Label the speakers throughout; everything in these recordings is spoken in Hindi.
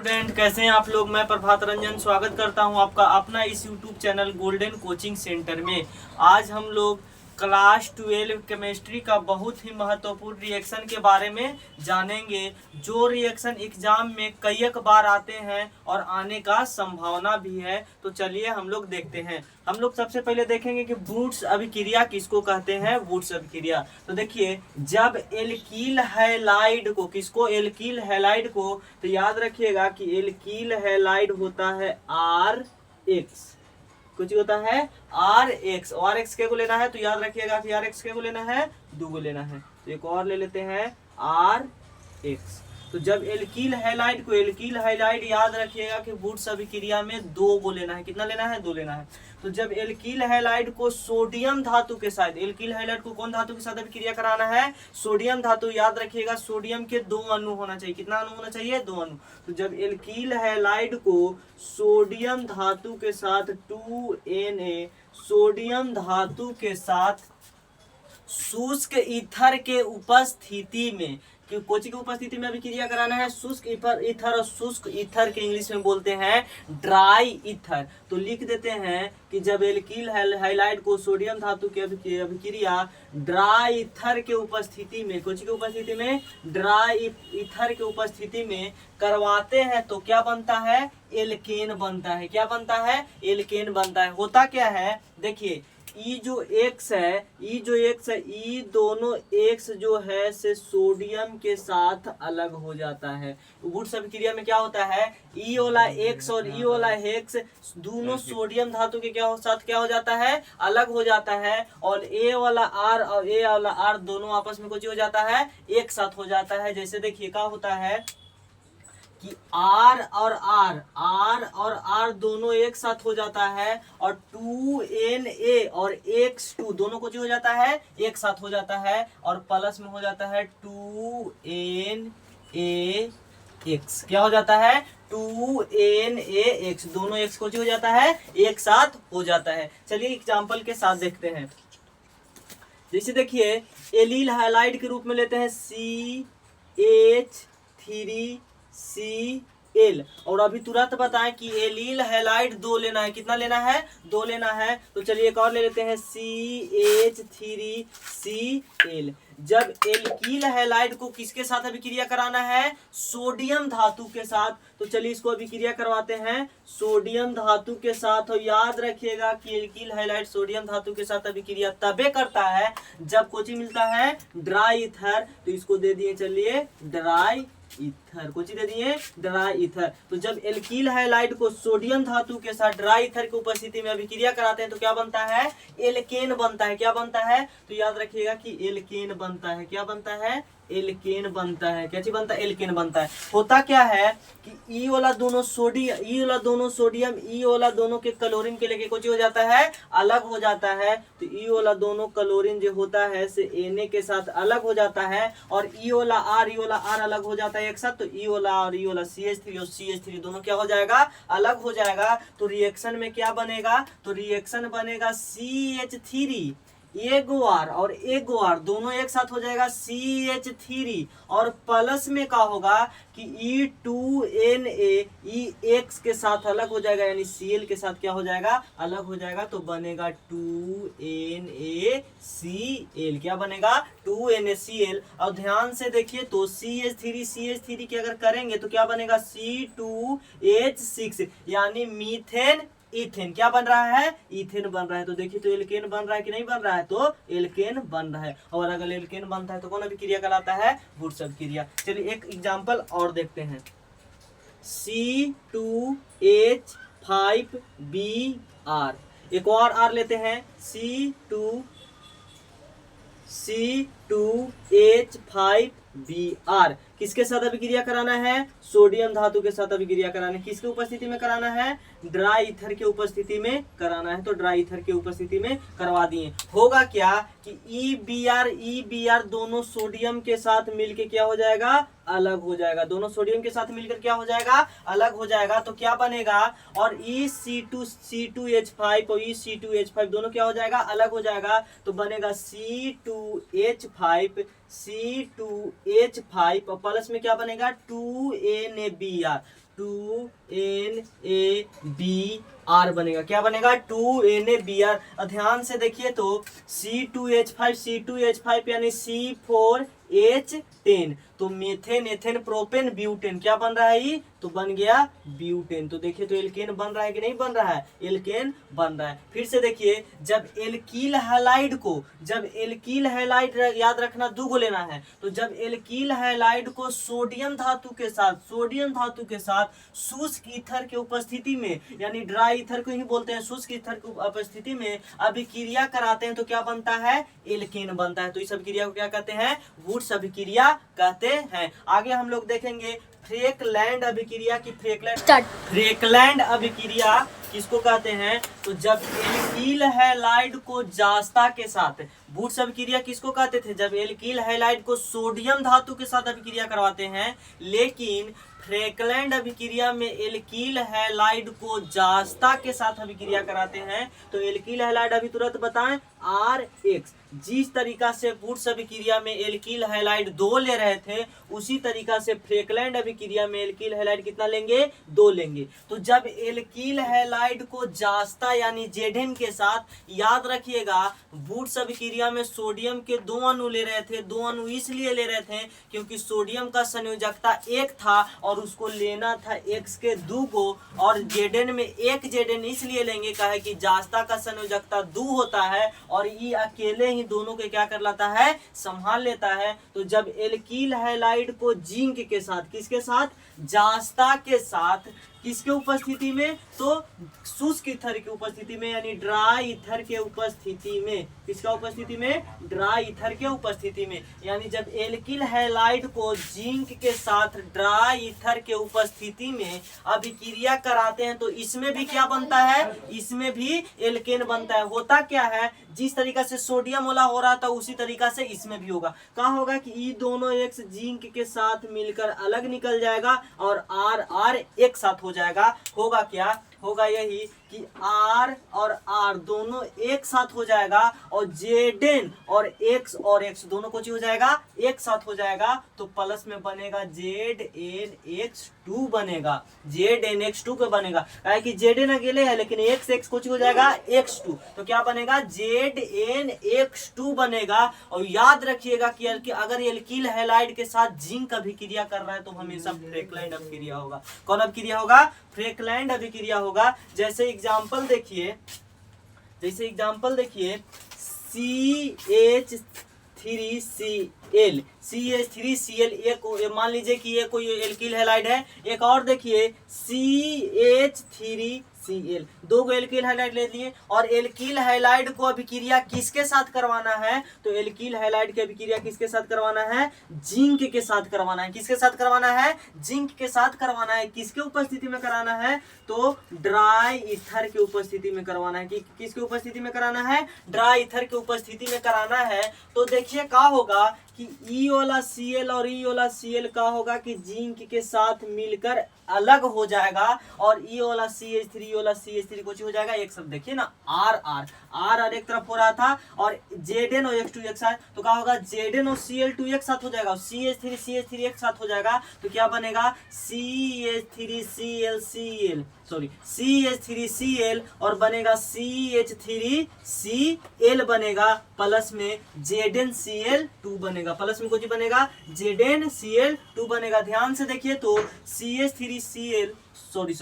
Speaker 1: स्टूडेंट, कैसे हैं आप लोग। मैं प्रभात रंजन स्वागत करता हूं आपका अपना इस YouTube channel golden coaching centre में। आज हम लोग क्लास 12 केमिस्ट्री का बहुत ही महत्वपूर्ण रिएक्शन के बारे में जानेंगे, जो रिएक्शन एग्जाम में कई बार आते हैं और आने का संभावना भी है। तो चलिए हम लोग देखते हैं। हम लोग सबसे पहले देखेंगे कि वुड्स अभिक्रिया किसको कहते हैं। वुड्स अभिक्रिया, तो देखिए, जब एल्कील हैलाइड को, किसको, एल्कील हैलाइड को, तो याद रखिएगा कि एल्कील हैलाइड होता है आर एक्स, कुछ होता है आर एक्स। आर एक्स के को लेना है तो याद रखिएगा कि आर एक्स के को लेना है, 2 को लेना है। तो एक और ले लेते हैं आर एक्स। तो जब एल्कील हैलाइड को, एल्कील हैलाइड याद रखिएगा कि वुड्स अभिक्रिया में 2 को लेना है। कितना लेना है? 2 लेना है। तो जब एल्कील हैलाइड को सोडियम धातु के साथ, एल्कील हैलाइड को कौन धातु के साथ अभिक्रिया कराना है? सोडियम धातु। याद रखिएगा सोडियम के 2 अणु होना चाहिए। कितना अणु होना चाहिए? 2 अणु। तो जब एल्कील हैलाइड को सोडियम धातु के साथ 2Na, सोडियम धातु के साथ शुष्क ईथर के उपस्थिति में, कि कोची की उपस्थिति में अभिक्रिया कराना है? शुष्क ईथर, और शुष्क ईथर के इंग्लिश में बोलते हैं ड्राई ईथर। तो लिख देते हैं कि जब एल्कील हैलाइड को सोडियम धातु की अभिक्रिया ड्राई ईथर के उपस्थिति में, कोची की उपस्थिति में, ड्राई ईथर के उपस्थिति में करवाते हैं तो क्या बनता है? एल्केन बनता है। क्या बनता है? एल्केन बनता है। होता क्या है, देखिए, ई जो एक्स है, ई दोनों एक्स जो है से सोडियम के साथ अलग हो जाता है। वुड्स अभिक्रिया में क्या होता है? ई वाला एक्स और ई वाला एक्स दोनों सोडियम धातु के साथ क्या हो जाता है? अलग हो जाता है। और ए वाला आर और ए वाला आर दोनों आपस में कुछ हो जाता है, एक साथ हो जाता है। जैसे देखिए क्या होता है कि R और R दोनों एक साथ हो जाता है, और 2Na और X2 दोनों को जो हो जाता है, एक साथ हो जाता है, और प्लस में हो जाता है 2NaX। क्या हो जाता है? 2NaX। दोनों X को जो हो जाता है, एक साथ हो जाता है। चलिए एग्जाम्पल के साथ देखते हैं। जैसे देखिए, एलील हैलाइड के रूप में लेते हैं CH3Cl, और अभी तुरंत बताएं कि एलील हैलाइड 2 लेना है। कितना लेना है? 2 लेना है। तो चलिए एक और ले लेते हैं CH3Cl। जब एल्कील हैलाइड को किसके साथ अभिक्रिया कराना है? सोडियम धातु के साथ। तो चलिए इसको अभिक्रिया करवाते हैं सोडियम धातु के साथ। और याद रखिएगा कि एल्कील हैलाइड सोडियम धातु के साथ अभिक्रिया तबे करता है जब कोची मिलता है? Dry ether. तो इसको दे दिए चलिए ड्राई ईथर, कोची दे दिए ड्राई ईथर। तो जब एल्कील हैलाइड को सोडियम धातु के साथ ड्राई ईथर की उपस्थिति में अभिक्रिया कराते हैं तो क्या बनता है? एल्केन बनता है। क्या बनता है? तो याद रखिएगा कि एल्केन बनता है। क्या बनता है? एल्केन बनता है। क्या चीज बनता है? एल्केन बनता है। होता क्या है कि ई वाला दोनों सोडियम, ई वाला दोनों के क्लोरीन के लेके कुछ हो जाता है, अलग हो जाता है। तो ई वाला दोनों क्लोरीन जो होता है से Na के साथ अलग हो जाता है, और ई वाला आर अलग हो जाता है एक साथ। तो ई वाला और ई वाला CH3 और CH3 दोनों क्या हो जाएगा? अलग हो जाएगा। तो रिएक्शन में क्या बनेगा? तो रिएक्शन बनेगा CH3 एगो आर और एगो आर दोनों एक साथ हो जाएगा CH3, और प्लस में क्या होगा कि E2Na EX के साथ अलग हो जाएगा, यानी Cl के साथ क्या हो जाएगा? अलग हो जाएगा। तो बनेगा 2NaCl। क्या बनेगा? 2NaCl। और ध्यान से देखिए तो CH3 की अगर करेंगे तो क्या बनेगा? C2H6, यानी मीथेन इथेन। क्या बन रहा है? इथेन बन रहा है। तो देखिए तो एल्केन बन रहा है कि नहीं बन रहा है? तो एल्केन बन रहा है। और अगर एल्केन बनता है तो कौन अभिक्रिया कहलाता है? वुड्स अभिक्रिया। चलिए एक एग्जांपल और देखते हैं। C2H5Br, एक और R लेते हैं C2H5Br। किसके साथ अभिक्रिया कराना है? सोडियम धातु के साथ अभिक्रिया कराना है। किसकी उपस्थिति में कराना है? ड्राई ईथर के उपस्थिति में कराना है। तो ड्राई ईथर की उपस्थिति में करवा दिए। होगा क्या कि EBr दोनों सोडियम के साथ मिलके क्या हो जाएगा? अलग हो जाएगा। दोनों सोडियम के साथ मिलकर क्या हो जाएगा? अलग हो जाएगा। तो क्या बनेगा? और C2H5 और C2H5 दोनों क्या हो जाएगा? अलग हो जाएगा। तो बनेगा C2H5 और प्लस में क्या बनेगा? 2NaBr। 2NaBr बनेगा। क्या बनेगा? 2NaBr। ध्यान से देखिए तो C2H5 यानी C4H10, तो मेथेन, एथेन, प्रोपेन, ब्यूटेन क्या बन रहा है? ये तो बन गया ब्यूटेन। तो देखिए तो एल्केन बन रहा है कि नहीं बन रहा है? एल्केन बन रहा है। फिर से देखिए, जब एल्कील हैलाइड याद रखना दो को लेना है, तो जब एल्कील हैलाइड को सोडियम धातु के साथ शुष्क ईथर के उपस्थिति में, यानी ड्राई ईथर को ही बोलते हैं, शुष्क ईथर की उपस्थिति में अभिक्रिया कराते हैं तो क्या बनता है? एल्केन बनता है। तो इस अभिक्रिया को क्या कहते हैं? वुड्स अभिक्रिया कहते हैं। आगे हम लोग देखेंगे फ्रेकलैंड अभिक्रिया की। फ्रेकलैंड अभिक्रिया किसको कहते हैं? तो जब एल्कील हैलाइड को जास्ता के साथ, वुड्स अभिक्रिया किसको कहते थे? जब एल्कील हैलाइड को सोडियम धातु के साथ अभिक्रिया करवाते हैं, लेकिन फ्रेकलैंड अभिक्रिया में एल्कील हैलाइड को जास्ता के साथ अभिक्रिया कराते हैं, तो एल्कील हैलाइड अभी तुरंत बताएं RH। जिस तरीका से वुड्स अभिक्रिया में एल्कील हैलाइड 2 ले रहे थे, उसी तरीका से फ्रेकलैंड अभिक्रिया में एल्कील हैलाइड कितना लेंगे? 2 लेंगे। तो जब एल्कील हैलाइड को जास्ता यानी जेडेन के साथ, याद रखिएगा वुड्स अभिक्रिया में सोडियम के 2 अणु ले रहे थे। 2 अणु इसलिए ले रहे थे क्योंकि सोडियम का संयोजकता 1 था और उसको लेना था X के 2 को, और जेडेन में 1 जेडेन इसलिए लेंगे कहे कि जास्ता का संयोजकता 2 होता है और ये अकेले ही दोनों के क्या कर लेता है? संभाल लेता है। तो जब एल्कील हैलाइड को जिंक के साथ, किसके साथ? जास्ता के साथ, किसके उपस्थिति में? तो शुष्क ईथर की उपस्थिति में, यानी ड्राई ईथर के उपस्थिति में। किसका उपस्थिति में? ड्राई ईथर के उपस्थिति में। यानी जब एल्कील हैलाइड को जिंक के साथ ड्राई ईथर के उपस्थिति में अभिक्रिया कराते हैं, तो इसमें भी क्या बनता है? इसमें भी एल्केन बनता है। होता क्या है? जिस तरीका से सोडियम वाला हो रहा था उसी तरीका से इसमें भी होगा। क्या होगा कि ये दोनों X जिंक के साथ मिलकर अलग निकल जाएगा और R एक साथ हो जाएगा। होगा क्या? होगा यही कि R और R दोनों एक साथ हो जाएगा और Zn और X दोनों को हो जाएगा एक साथ हो जाएगा, तो प्लस में बनेगा ZnX2 बनेगा। ZnX2 पे बनेगा, है कि Zn अकेले है लेकिन X कुछ हो जाएगा X2, तो क्या बनेगा? ZnX2 बनेगा। और याद रखिएगा कि अगर एल्कील हैलाइड के साथ जिंक अभिक्रिया कर रहा है तो हमेशा फ्रेकलैंड अभिक्रिया होगा। कौन अभिक्रिया होगा? फ्रेकलैंड अभिक्रिया होगा। जैसे एग्जांपल देखिए CH3Cl एक मान लीजिए कि ये कोई एल्कील हैलाइड है। एक और देखिए CH3Cl, 2 को एल्कील हैलाइड ले लिए और एल्कील हैलाइड को अभिक्रिया किसके साथ करवाना है? तो एल्कील हैलाइड की अभिक्रिया किसके साथ करवाना है? जिंक के साथ करवाना है। किसके साथ करवाना है? जिंक के साथ करवाना है। किसके उपस्थिति में कराना है? तो ड्राई ईथर की उपस्थिति में करवाना है। किसके उपस्थिति में कराना है? ड्राई ईथर की उपस्थिति में कराना है। तो देखिए क्या होगा कि E वाला Cl और E वाला Cl का होगा कि जिंक के साथ मिलकर अलग हो जाएगा और E वाला CH3 वाला CH3 कुछ हो जाएगा एक सब। देखिए ना R एक तरफ हो रहा था और Zn और X2 एक साथ, तो क्या होगा? Zn और Cl2 एक साथ हो जाएगा और CH3 एक साथ हो जाएगा, तो क्या बनेगा? CH3Cl और बनेगा CH3Cl बनेगा, प्लस में ZnCl2 बनेगा। प्लस में कुछ बनेगा ZnCl2 बनेगा। ध्यान से देखिए तो CH3Cl सॉरी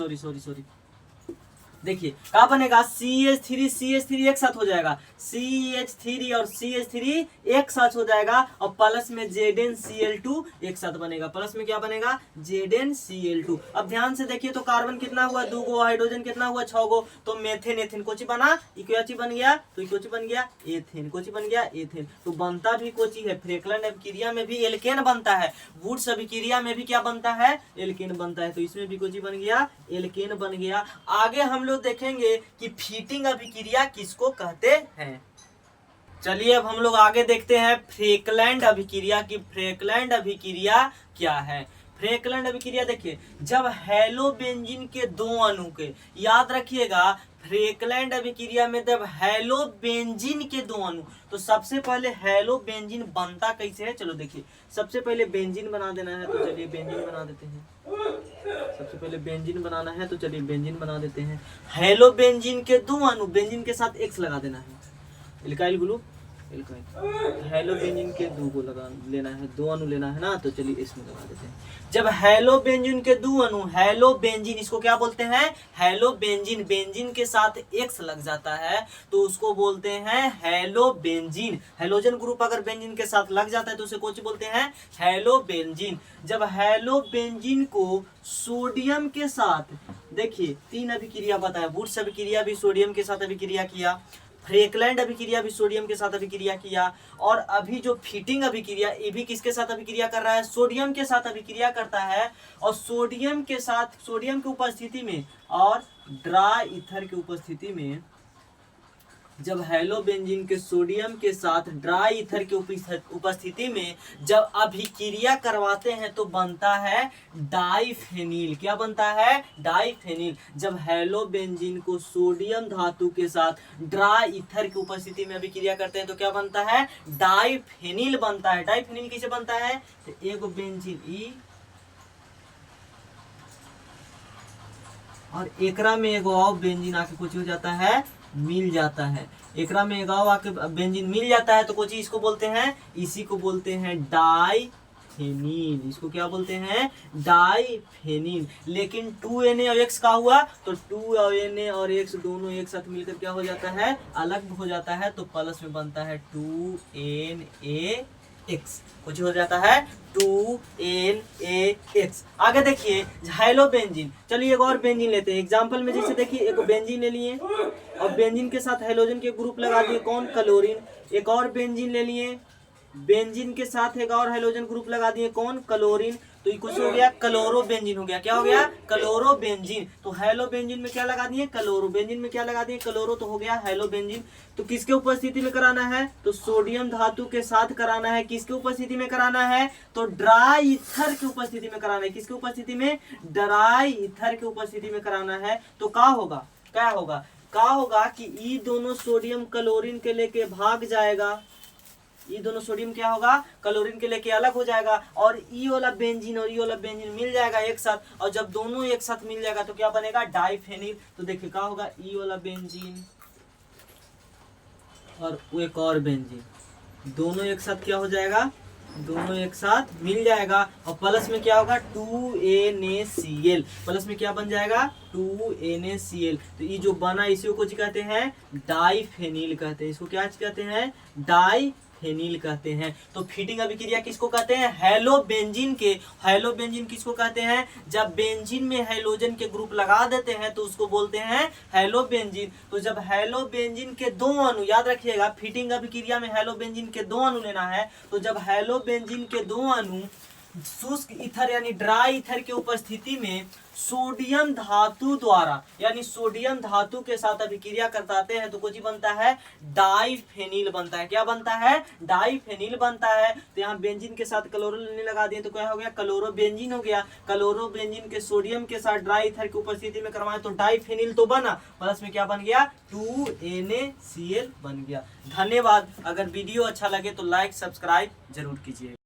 Speaker 1: देखिए क्या बनेगा? CH3 एक साथ हो जाएगा, CH3 और CH3 एक साथ हो जाएगा और प्लस में ZnCl2 एक साथ बनेगा। प्लस में क्या बनेगा? ZnCl2। अब ध्यान से देखिए तो कार्बन कितना हुआ? 2 गो। हाइड्रोजन कितना हुआ? 6 गो। तो मेथेन एथेन कोची बना? इक्वेची बन गया, तो इक्वेची बन गया एथेन। कोची बन गया? एथेन। तो बनता भी कोची है? फ्रेकलैंड अभिक्रिया में भी एल्केन बनता है, वुड्स अभिक्रिया में भी क्या बनता है? एल्केन बनता है। तो इसमें भी कोची बन गया? एल्केन बन गया। आगे हम लोग देखेंगे कि फीटिंग अभिक्रिया किसको कहते हैं। चलिए अब हम लोग आगे देखते हैं फ्रेकलैंड अभिक्रिया की। फ्रेकलैंड अभिक्रिया क्या है? फ्रेकलैंड अभिक्रिया देखिए, जब हेलोबेंजीन के दो अणु के, याद रखिएगा फ्रेकलैंड अभिक्रिया में जब हेलोबेंजीन के दो अणु, तो सबसे पहले हेलोबेंजीन बनता कैसे है, चलो देखिए। सबसे पहले बेंजीन बना देना है, तो चलिए बेंजीन बना देते हैं। सबसे पहले बेंजीन बनाना है, तो चलिए बेंजीन बना देते हैं। हेलोबेंजीन के दो अणु, बेंजीन के साथ X लगा देना है, इल्काइल ग्रुप हेलोबेंजीन के दो को लगा लेना है, दो अणु लेना है ना, तो चलिए इसमें लगा देते हैं। जब हेलोबेंजीन के दो अणु, हेलोबेंजीन इसको क्या बोलते हैं, हेलोबेंजीन, बेंजीन के साथ X लग जाता है तो उसको बोलते हैं हेलोबेंजीन। हेलोजन ग्रुप अगर बेंजीन के साथ लग जाता है तो उसे कौन बोलते हैं, हेलोबेंजीन। जब हेलोबेंजीन को सोडियम के साथ, देखिए तीन अभिक्रिया बताया, वुड्स अभिक्रिया भी सोडियम के साथ अभिक्रिया किया, फ्रेकलैंड अभिक्रिया भी सोडियम के साथ अभिक्रिया किया, और अभी जो फिटिंग अभिक्रिया ये भी किसके साथ अभिक्रिया कर रहा है, सोडियम के साथ अभिक्रिया करता है। और सोडियम के साथ, सोडियम की उपस्थिति में और ड्राई ईथर की उपस्थिति में, जब हेलोबेंजीन के सोडियम के साथ ड्राई ईथर की उपस्थिति में जब अभिक्रिया करवाते हैं तो बनता है डाइफेनिल। क्या बनता है, डाइफेनिल। जब हेलोबेंजीन को सोडियम धातु के साथ ड्राई ईथर की उपस्थिति में अभिक्रिया करते हैं तो क्या बनता है, डाइफेनिल बनता है। डाइफेनिल कैसे बनता है, तो एगो बेंजीन ई और एकरा में एगो और बेंजीन आके कुछ हो जाता है, मिल जाता है। एकरा में एक आके बेंजीन मिल जाता है तो कोई चीज इसको बोलते हैं, इसी को बोलते हैं डाइफेनिल। इसको क्या बोलते हैं, डाइफेनिल। लेकिन 2Na और X का हुआ तो 2Na और X दोनों एक साथ मिलकर क्या हो जाता है, अलग हो जाता है, तो प्लस में बनता है 2NaX। कुछ हो जाता है 2NaX। आगे देखिए हेलोबेंजीन, चलिए एक और बेंजीन लेते हैं एग्जांपल में। जैसे देखिए एक बेंजीन ले लिए और बेंजीन के साथ हेलोजन के ग्रुप लगा दिए, कौन, क्लोरीन। एक और बेंजीन ले लिए, बेंजीन के साथ एक और हेलोजन ग्रुप लगा दिए, कौन, क्लोरीन। तो ये कुछ हो गया क्लोरोबेंजीन हो गया। क्या हो गया, क्लोरोबेंजीन। तो हेलोबेंजीन में क्या लगा दिए, क्लोरो, बेंजीन में क्या लगा दिए, क्लोरो, तो हो गया हेलोबेंजीन। तो किसके उपस्थिति में कराना है, तो सोडियम धातु के साथ कराना है। किसके उपस्थिति में कराना है, तो ड्राई ईथर की उपस्थिति में कराना है। किसके उपस्थिति में, ड्राई ईथर की उपस्थिति में कराना है। तो क्या होगा, क्या होगा, क्या होगा कि ये दोनों सोडियम क्लोरीन के लेके भाग जाएगा, ये दोनों सोडियम क्या होगा, क्लोरीन के लेके अलग हो जाएगा, और ई वाला बेंजीन और ई वाला बेंजीन मिल जाएगा एक साथ। और जब दोनों एक साथ मिल जाएगा तो क्या बनेगा, डाइफेनिल। तो देखिए क्या होगा, ई वाला बेंजीन और एक और बेंजीन दोनों एक साथ क्या हो जाएगा, दोनों एक साथ मिल जाएगा, और प्लस में क्या होगा 2NaCl। प्लस में क्या बन जाएगा, 2NaCl। तो ये जो बना इसी को कहते हैं डाइफेनिल कहते हैं। इसको क्या कहते हैं, डाइफेनिल कहते हैं। तो फिटिंग अभिक्रिया किसको कहते हैं, हेलोबेंजीन के। हेलोबेंजीन किसको कहते हैं, जब बेंजीन में हेलोजन के ग्रुप लगा देते हैं तो उसको बोलते हैं हेलोबेंजीन। तो जब हेलोबेंजीन के दो अणु, याद रखिएगा फिटिंग अभिक्रिया में हेलोबेंजीन के दो अणु लेना है, तो जब हेलोबेंजीन के दो अणु शुष्क ईथर यानी ड्राई ईथर की उपस्थिति में सोडियम धातु द्वारा यानी सोडियम धातु के साथ अभिक्रिया करताते हैं तो कुछ बनता है, डाइफेनिल बनता है। क्या बनता है, डाइफेनिल बनता है। तो यहाँ बेंजीन के साथ क्लोरो लेने लगा दिए तो क्या हो गया, क्लोरोबेंजीन हो गया। क्लोरोबेंजीन के सोडियम के साथ ड्राई ईथर की उपस्थिति में करवाए तो डाइफेनिल तो बना, प्लस में क्या बन गया, 2NaCl बन गया। धन्यवाद। अगर वीडियो अच्छा लगे तो लाइक सब्सक्राइब जरूर कीजिए।